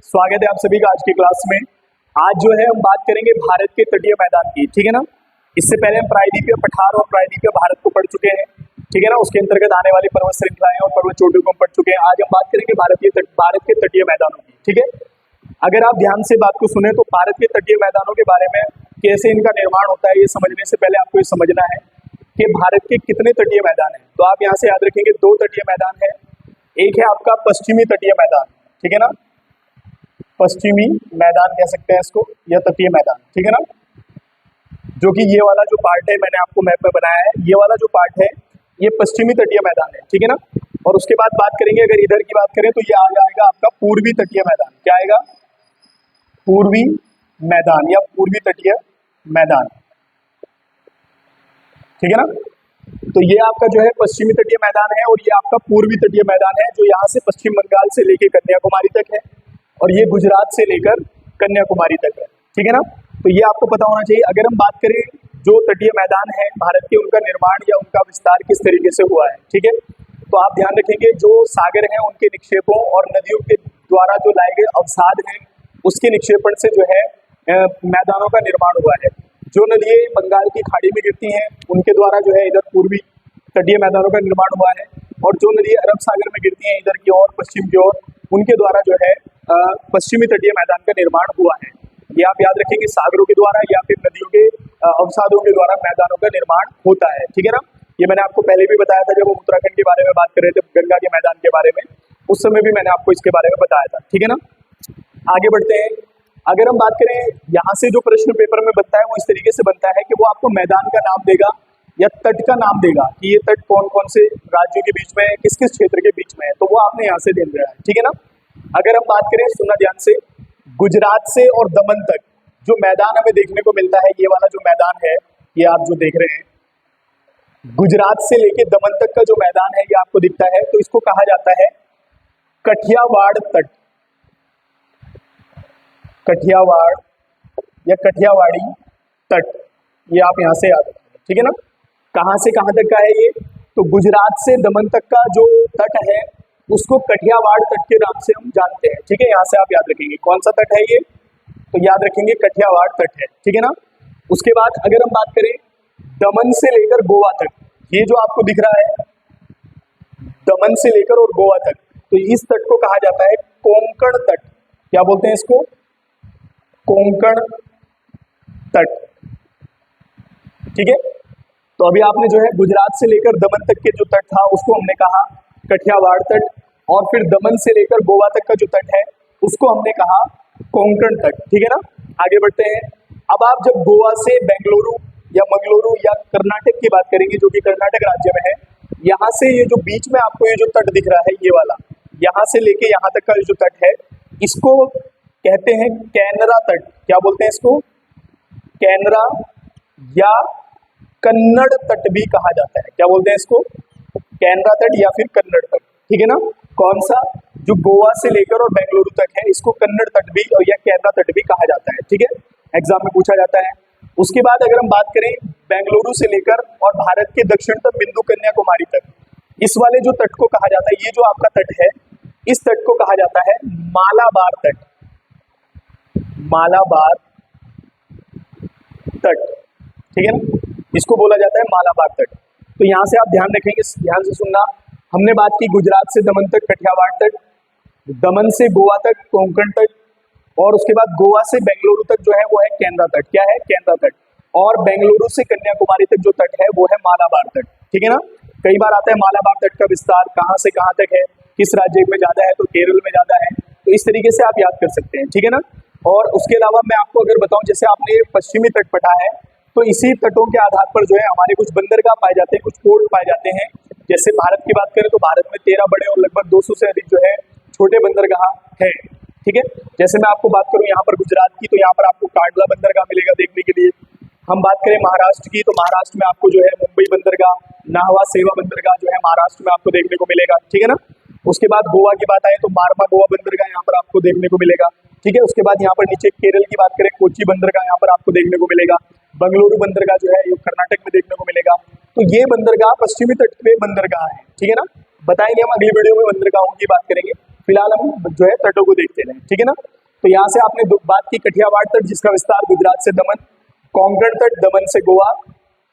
स्वागत है आप सभी का आज की क्लास में। आज जो है हम बात करेंगे भारत के तटीय मैदान की, ठीक है ना। इससे पहले हम प्रायद्वीपीय पठार और प्रायद्वीपीय भारत को पढ़ चुके हैं, ठीक है ना। उसके अंतर्गत आने वाली पर्वत श्रृंखलाएं और पर्वत चोटियों को हम पढ़ चुके हैं। आज हम बात करेंगे भारत के तटीय मैदानों की, ठीक है। अगर आप ध्यान से बात को सुने तो भारत के तटीय मैदानों के बारे में कैसे इनका निर्माण होता है, ये समझने से पहले आपको ये समझना है कि भारत के कितने तटीय मैदान हैं। तो आप यहाँ से याद रखेंगे 2 तटीय मैदान है। एक है आपका पश्चिमी तटीय मैदान, ठीक है ना, पश्चिमी मैदान कह सकते हैं इसको, या तटीय मैदान, ठीक है ना। जो कि ये वाला जो पार्ट है मैंने आपको मैप में बनाया है, ये वाला जो पार्ट है ये पश्चिमी तटीय मैदान है, ठीक है ना। और उसके बाद बात करेंगे, अगर इधर की बात करें तो ये आ जाएगा आपका पूर्वी तटीय मैदान। क्या आएगा? पूर्वी मैदान या पूर्वी तटीय मैदान, ठीक है ना। तो ये आपका जो है पश्चिमी तटीय मैदान है और ये आपका पूर्वी तटीय मैदान है, जो यहाँ से पश्चिम बंगाल से लेके कन्याकुमारी तक है और ये गुजरात से लेकर कन्याकुमारी तक है, ठीक है ना। तो ये आपको पता होना चाहिए। अगर हम बात करें जो तटीय मैदान है भारत के, उनका निर्माण या उनका विस्तार किस तरीके से हुआ है, ठीक है। तो आप ध्यान रखेंगे जो सागर हैं उनके निक्षेपों और नदियों के द्वारा जो लाए गए अवसाद हैं उसके निक्षेपण से जो है मैदानों का निर्माण हुआ है। जो नदियाँ बंगाल की खाड़ी में गिरती हैं उनके द्वारा जो है इधर पूर्वी तटीय मैदानों का निर्माण हुआ है, और जो नदियाँ अरब सागर में गिरती हैं इधर की ओर पश्चिम की ओर, उनके द्वारा जो है पश्चिमी तटीय मैदान का निर्माण हुआ है। ये आप याद रखेंगे, सागरों के द्वारा या फिर नदियों के अवसादों के द्वारा मैदानों का निर्माण होता है, ठीक है ना। ये मैंने आपको पहले भी बताया था जब हम उत्तराखंड के बारे में बात कर रहे थे, गंगा के मैदान के बारे में, उस समय भी मैंने आपको इसके बारे में बताया था, ठीक है ना। आगे बढ़ते हैं। अगर हम बात करें यहाँ से जो प्रश्न पेपर में बनता है वो इस तरीके से बनता है कि वो आपको मैदान का नाम देगा या तट का नाम देगा कि ये तट कौन कौन से राज्यों के बीच में है, किस किस क्षेत्र के बीच में है, तो वो आपने यहाँ से दे दिया है, ठीक है ना। अगर हम बात करें, सुनना ध्यान से, गुजरात से और दमन तक जो मैदान हमें देखने को मिलता है, ये वाला जो मैदान है ये आप जो देख रहे हैं, गुजरात से लेके दमन तक का जो मैदान है ये आपको दिखता है, तो इसको कहा जाता है कठियावाड़ तट, कठियावाड़ या कठियावाड़ी तट। ये आप यहाँ से याद रखेंगे, ठीक है ना। कहाँ से कहाँ तक का है ये? तो गुजरात से दमन तक का जो तट है उसको कठियावाड़ तट के नाम से हम जानते हैं, ठीक है। यहाँ से आप याद रखेंगे कौन सा तट है ये, तो याद रखेंगे कठियावाड़ तट है, ठीक है ना। उसके बाद अगर हम बात करें दमन से लेकर गोवा तक, ये जो आपको दिख रहा है दमन से लेकर और गोवा तक, तो इस तट को कहा जाता है कोंकण तट। क्या बोलते हैं इसको? कोंकण तट, ठीक है। तो अभी आपने जो है गुजरात से लेकर दमन तक के जो तट था उसको हमने कहा कठियावाड़ तट, और फिर दमन से लेकर गोवा तक का जो तट है उसको हमने कहा कोंकण तट, ठीक है ना। आगे बढ़ते हैं। अब आप जब गोवा से बेंगलुरु या मंगलुरु या कर्नाटक की बात करेंगे, जो कि कर्नाटक राज्य में है, यहाँ से ये जो बीच में आपको ये जो तट दिख रहा है ये वाला, यहाँ से लेके यहाँ तक का जो तट है इसको कहते हैं कैनरा तट। क्या बोलते हैं इसको? कैनरा या कन्नड़ तट भी कहा जाता है। क्या बोलते हैं इसको? कैनरा तट या फिर कन्नड़ तट, ठीक है ना। कौन सा? जो गोवा से लेकर और बेंगलुरु तक है इसको कन्नड़ तट भी या कैनरा तट भी कहा जाता है, ठीक है। एग्जाम में पूछा जाता है। उसके बाद अगर हम बात करें बेंगलुरु से लेकर और भारत के दक्षिणतम बिंदु कन्याकुमारी तक, इस वाले जो तट को कहा जाता है, ये जो आपका तट है इस तट को कहा जाता है मालाबार तट, मालाबार तट, ठीक है ना। इसको बोला जाता है मालाबार तट। तो यहाँ से आप ध्यान रखेंगे, ध्यान से सुनना। हमने बात की गुजरात से दमन तक कठियावाड़ तट, दमन से गोवा तक कोंकण तट, और उसके बाद गोवा से बेंगलुरु तक जो है वो है कैनरा तट। क्या है? कैनरा तट। और बेंगलुरु से कन्याकुमारी तक जो तट है वो है मालाबार तट, ठीक है ना। कई बार आता है मालाबार तट का विस्तार कहाँ से कहाँ तक है, किस राज्य में ज्यादा है, तो केरल में ज्यादा है, तो इस तरीके से आप याद कर सकते हैं, ठीक है ना। और उसके अलावा मैं आपको अगर बताऊं, जैसे आपने पश्चिमी तट पढ़ा है, तो इसी तटों के आधार पर जो है हमारे कुछ बंदरगाह पाए जाते हैं, कुछ पोर्ट पाए जाते हैं। जैसे भारत की बात करें तो भारत में 13 बड़े और लगभग 200 से अधिक जो है छोटे बंदरगाह है, ठीक है। जैसे मैं आपको बात करूं यहाँ पर गुजरात की, तो यहाँ पर आपको कांडला बंदरगाह मिलेगा देखने के लिए। हम बात करें महाराष्ट्र की, तो महाराष्ट्र में आपको जो है मुंबई बंदरगाह, नाहवा सेवा बंदरगाह जो है महाराष्ट्र में आपको देखने को मिलेगा, ठीक है ना। उसके बाद गोवा की बात आए तो मारवा गोवा बंदरगाह यहाँ पर आपको देखने को मिलेगा, ठीक है। उसके बाद यहाँ पर नीचे केरल की बात करें, कोची बंदरगाह यहाँ पर आपको देखने को मिलेगा, बंगलुरु बंदरगाह जो है ये कर्नाटक में देखने को मिलेगा। तो ये बंदरगाह पश्चिमी तट पे बंदरगाह है, ठीक है ना। बताएंगे हम अगली वीडियो में बंदरगाहों की बात करेंगे, फिलहाल हम जो है तटों को देखते हैं, ठीक है ना। तो यहाँ से आपने बात की कठियावाड़ तट जिसका विस्तार गुजरात से दमन, कोंकण तट दमन से गोवा,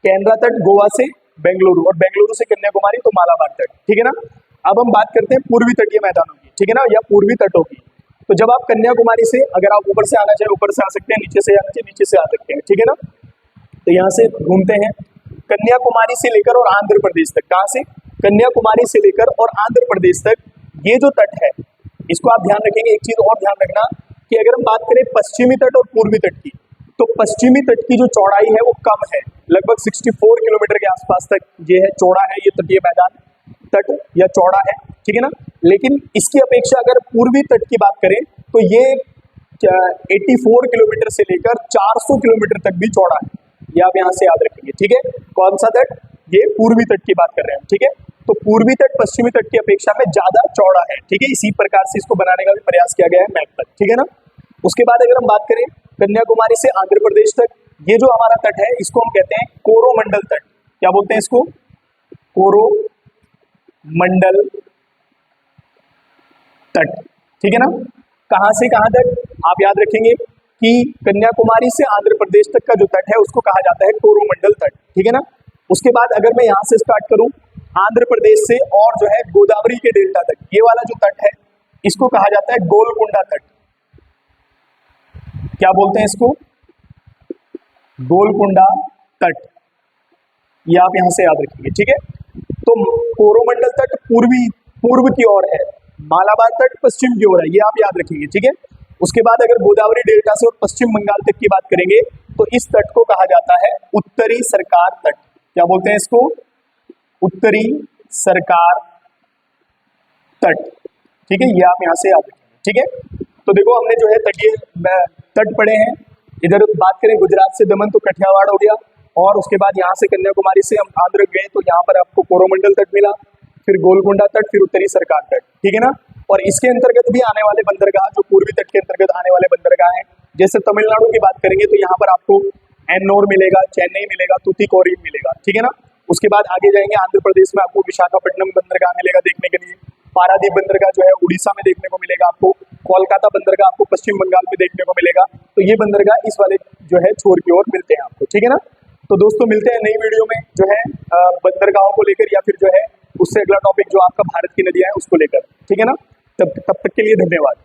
केंद्रा तट गोवा से बेंगलुरु और बेंगलुरु से कन्याकुमारी तो मालाबार तट, ठीक है ना। अब हम बात करते हैं पूर्वी तटीय मैदानों की, ठीक है ना, या पूर्वी तटों की। तो जब आप कन्याकुमारी से अगर आप ऊपर से आना चाहे ऊपर से आ सकते हैं, नीचे से आना चाहे नीचे से आ सकते हैं, ठीक है ना। तो यहाँ से घूमते हैं कन्याकुमारी से लेकर और आंध्र प्रदेश तक। कहाँ से? कन्याकुमारी से लेकर और आंध्र प्रदेश तक ये जो तट है इसको आप ध्यान रखेंगे। एक चीज और ध्यान रखना कि अगर हम बात करें पश्चिमी तट और पूर्वी तट की, तो पश्चिमी तट की जो चौड़ाई है वो कम है, लगभग 64 किलोमीटर के आसपास तक ये है, चौड़ा है ये तटीय मैदान, तट या चौड़ा है, ठीक है ना। लेकिन इसकी अपेक्षा अगर पूर्वी तट की बात करें तो ये 84 किलोमीटर से लेकर 400 किलोमीटर तक भी चौड़ा है, ये आप यहाँ से याद रखेंगे, ठीक है। कौन सा तट? ये पूर्वी तट की बात कर रहे हैं, ठीक है। तो पूर्वी तट पश्चिमी तट की अपेक्षा में ज्यादा चौड़ा है, ठीक है। इसी प्रकार से इसको बनाने का भी प्रयास किया गया है मैप पर, ठीक है ना। उसके बाद अगर हम बात करें कन्याकुमारी से आंध्र प्रदेश तक, ये जो हमारा तट है इसको हम कहते हैं कोरोमंडल तट। क्या बोलते हैं इसको? कोरोमंडल तट, ठीक है ना। कहां से कहां तक आप याद रखेंगे कि कन्याकुमारी से आंध्र प्रदेश तक का जो तट है उसको कहा जाता है कोरोमंडल तट, ठीक है ना। उसके बाद अगर मैं यहां से स्टार्ट करूं आंध्र प्रदेश से और जो है गोदावरी के डेल्टा तक, ये वाला जो तट है इसको कहा जाता है गोलकुंडा तट। क्या बोलते हैं इसको? गोलकुंडा तट, ये आप यहां से याद रखिए, ठीक है। तो कोरोमंडल तट पूर्व की ओर है, मालाबार तट पश्चिम की ओर है, ये आप याद रखेंगे, ठीक है। उसके बाद अगर गोदावरी डेल्टा से और पश्चिम बंगाल तक की बात करेंगे तो इस तट को कहा जाता है उत्तरी सरकार तट। क्या बोलते हैं इसको? उत्तरी सरकार तट, ठीक है, ये आप यहां से याद रखेंगे, ठीक है। तो देखो हमने जो है तटीय तट पढ़े हैं। इधर बात करें गुजरात से दमन तो कठियावाड़ हो गया, और उसके बाद यहाँ से कन्याकुमारी से हम आंध्र गए तो यहाँ पर आपको कोरोमंडल तट मिला, फिर गोलकुंडा तट, फिर उत्तरी सरकार तट, ठीक है ना। और इसके अंतर्गत भी आने वाले बंदरगाह जो पूर्वी तट के अंतर्गत आने वाले बंदरगाह हैं, जैसे तमिलनाडु की बात करेंगे तो यहाँ पर आपको एन्नोर मिलेगा, चेन्नई मिलेगा, तूतीकोरिन मिलेगा, ठीक है ना। उसके बाद आगे जाएंगे आंध्र प्रदेश में आपको विशाखापट्टनम बंदरगाह मिलेगा देखने के लिए, पारादीप बंदरगाह जो है उड़ीसा में देखने को मिलेगा आपको, कोलकाता बंदरगाह आपको पश्चिम बंगाल में देखने को मिलेगा। तो ये बंदरगाह इस वाले जो है छोर की ओर मिलते हैं आपको, ठीक है ना। तो दोस्तों मिलते हैं नई वीडियो में जो है बंदरगाहों को लेकर, या फिर जो है उससे अगला टॉपिक जो आपका भारत की नदियां है उसको लेकर, ठीक है ना। तब तक के लिए धन्यवाद।